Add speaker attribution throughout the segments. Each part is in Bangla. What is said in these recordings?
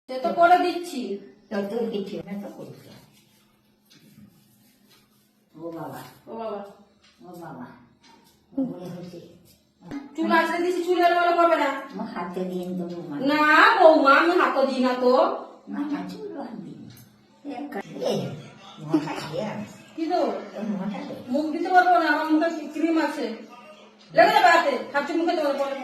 Speaker 1: সে তো করে দিচ্ছি।
Speaker 2: যত কিছু না তো করছে। ও বাবা,
Speaker 1: ও বাবা,
Speaker 2: ও বাবা, মনে হচ্ছে
Speaker 1: চুল আসলে দিচ্ছি, চুল এলোমেলো করবে না।
Speaker 2: আমার হাতে দিয়ে দেবো মা।
Speaker 1: না বৌমা, আমি হাতও দিই না তো।
Speaker 2: না না, চুল হাত দিই
Speaker 1: কি তো মুখ দিতে পারবো না, আমার মুখে ক্রিম আছে। লেগে যাবে হাতে, খাচ্ছি মুখে দেবো পরে।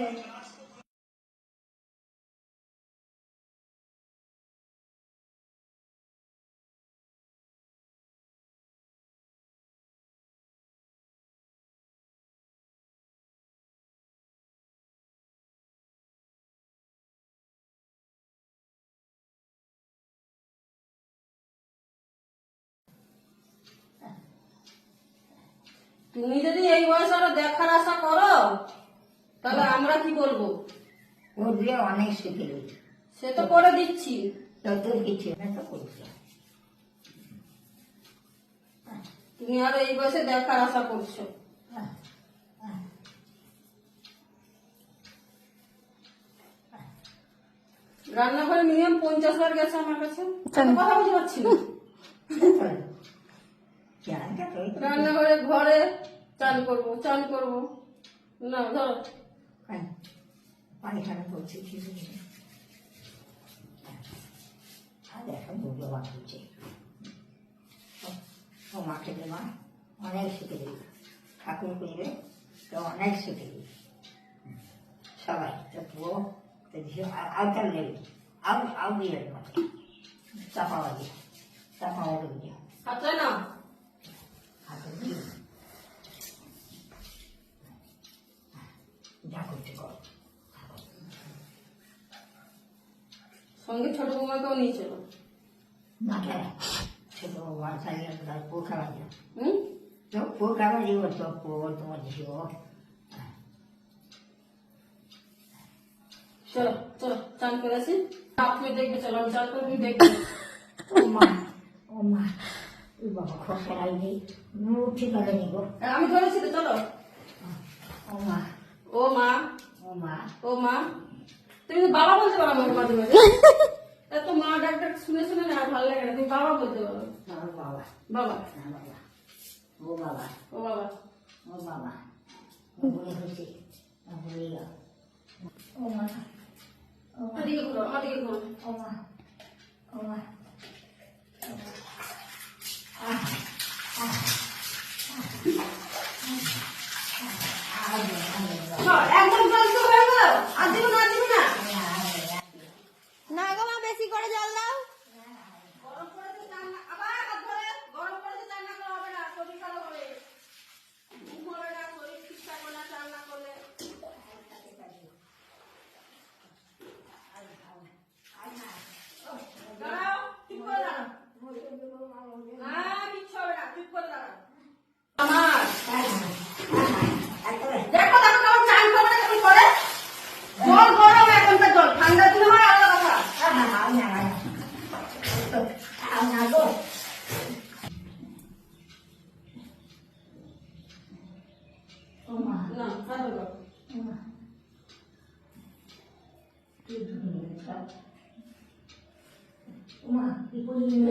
Speaker 1: তুমি যদি এই বয়সে আরো দেখার আশা করো, তাহলে আমরা কি বলবো?
Speaker 2: করলে অনেক শিখে গেছি।
Speaker 1: সে তো করে দিচ্ছি।
Speaker 2: যত কিছু না তো করছে।
Speaker 1: তুমি আরো এই বয়সে দেখার আশা করছো। রান্নাঘরে মিনিমাম 50 বার গেছে আমার কাছে, কথা বলতে পারছি না। রান্নাঘরে ঘরে চান করবো না ধরো
Speaker 2: পানি খারাপ করছে কিছু এখন দুটো বাদ হচ্ছে। ও মাকে দেওয়া অনেক শিখে দিল, ঠাকুর করবে তো অনেক শিখে দিল সবাই। তো পুরো আউটার নেবে, আউ দিয়ে চাপাওয়া দিয়ে চাপাওয়া দিয়ে
Speaker 1: হাতে না
Speaker 2: হাতে দিয়ে যা করতে করো।
Speaker 1: সঙ্গে ছোট বৌমাকেও নিয়ে চলো।
Speaker 2: না কেন ছোট ওয়ান সাইডে তার পোখাবা দিও,
Speaker 1: হুম,
Speaker 2: তো পোখাবা দিব, তো তোমার দিব।
Speaker 1: চলো চলো চান করে আসি। আপনি দেখবে, চলো আমি চান করে তুমি দেখবে।
Speaker 2: ও মা, ও মা, ওই বাবা খসড়াই নেই, উঠে গেলে নিব।
Speaker 1: আমি ধরেছি তো, চলো।
Speaker 2: ও মা,
Speaker 1: ও মা,
Speaker 2: ও মা,
Speaker 1: ও মা, তুমি তো বাবা বলতে পারো আমাকে মাঝে মাঝে। এত মা ডাক্তার শুনে শুনে না ভালো লাগে না, তুমি বাবা বলতে পারো।
Speaker 2: আমার বাবা,
Speaker 1: বাবা,
Speaker 2: না বাবা, ও বাবা,
Speaker 1: ও বাবা,
Speaker 2: ও বাবা, মনে হচ্ছে ভুলে গেল। ও মা, ও মা,
Speaker 1: আমাদিকে ঘুরো, আমাদিকে ঘুরো।
Speaker 2: ও মা, ও মা,
Speaker 1: একদম জল তো হয়ে গেল, আর দিব না, দিব না।
Speaker 3: না গো মা, বেশি করে জল দাও।
Speaker 1: গরম করেছে চান না, আবার হাত ধরে গরম করেছে চান না করলে হবে না, শরীর খারাপ হবে। ঘুম হবে না, শরীর ঠিকঠাক হবে না চান না করলে। দাঁড়াও, চুপ করে দাঁড়াও। না, কিচ্ছু হবে না, চুপ করে দাঁড়াও। আমার দেখো দেখো কেমন চান করবে না, কেমন করে। জল গরম, এখনকার জল ঠান্ডা দিলে হয় আলাদা কথা। না, হাত ধরো।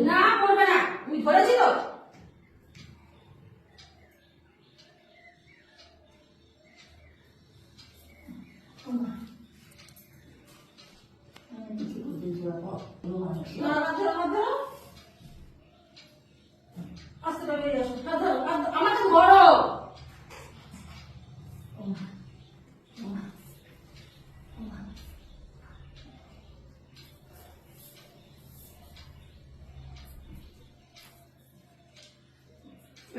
Speaker 1: না করবে না, তুমি ধরেছি তো। না, হাত ধরো, হাত ধরো। আস্তে করে বেরিয়ে আসো, হাত ধরো, হাত ধরো। আমার তো গরম।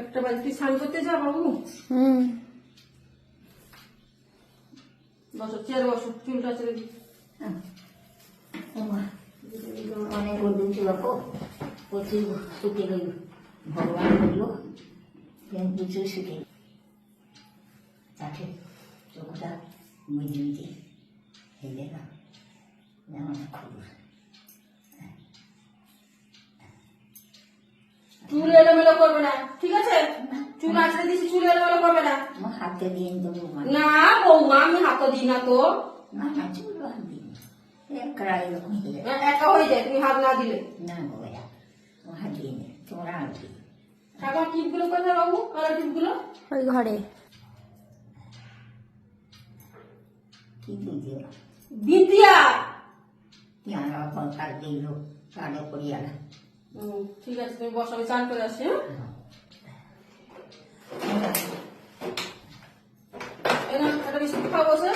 Speaker 1: একটা বালতি স্নান করতে যা বাবু। বসো, চেয়ারে বসো, চুলটা ছেড়ে দিই।
Speaker 2: অনেক রোদ বাপু, প্রচুর শুকিয়ে গেল। ভগবান বললো প্রচুর শুকিয়ে তাকে চোখটা মুজে মুজে হেলে না যেমন খবর।
Speaker 1: চুল এলোমেলো করবে না, ঠিক আছে? চুল আছড়ে দিচ্ছি, চুল এলোমেলো করবে না।
Speaker 2: আমার হাতে দিয়ে দেবো মা।
Speaker 1: না বৌমা, আমি হাতও দিই না তো।
Speaker 2: না না, চুল হাত দিই করা এরকম হয়ে যায়।
Speaker 1: একা হয়ে যায় তুমি হাত না দিলে।
Speaker 2: না গো ভাইয়া, ও হাত দিয়ে নে, তোমরা আনছি।
Speaker 1: ঠাকুমার টিপগুলো কোথায় বাবু, কালার টিপগুলো?
Speaker 3: ওই ঘরে।
Speaker 2: কি দিদিও
Speaker 1: বিদ্যা।
Speaker 2: জানা ফোন কার দিল, কানে করিয়া না।
Speaker 1: ঠিক আছে তুমি বসো, আমি চান করে আসছি। হ্যাঁ, এই নাও, একটা বিস্কুট খাও বসে।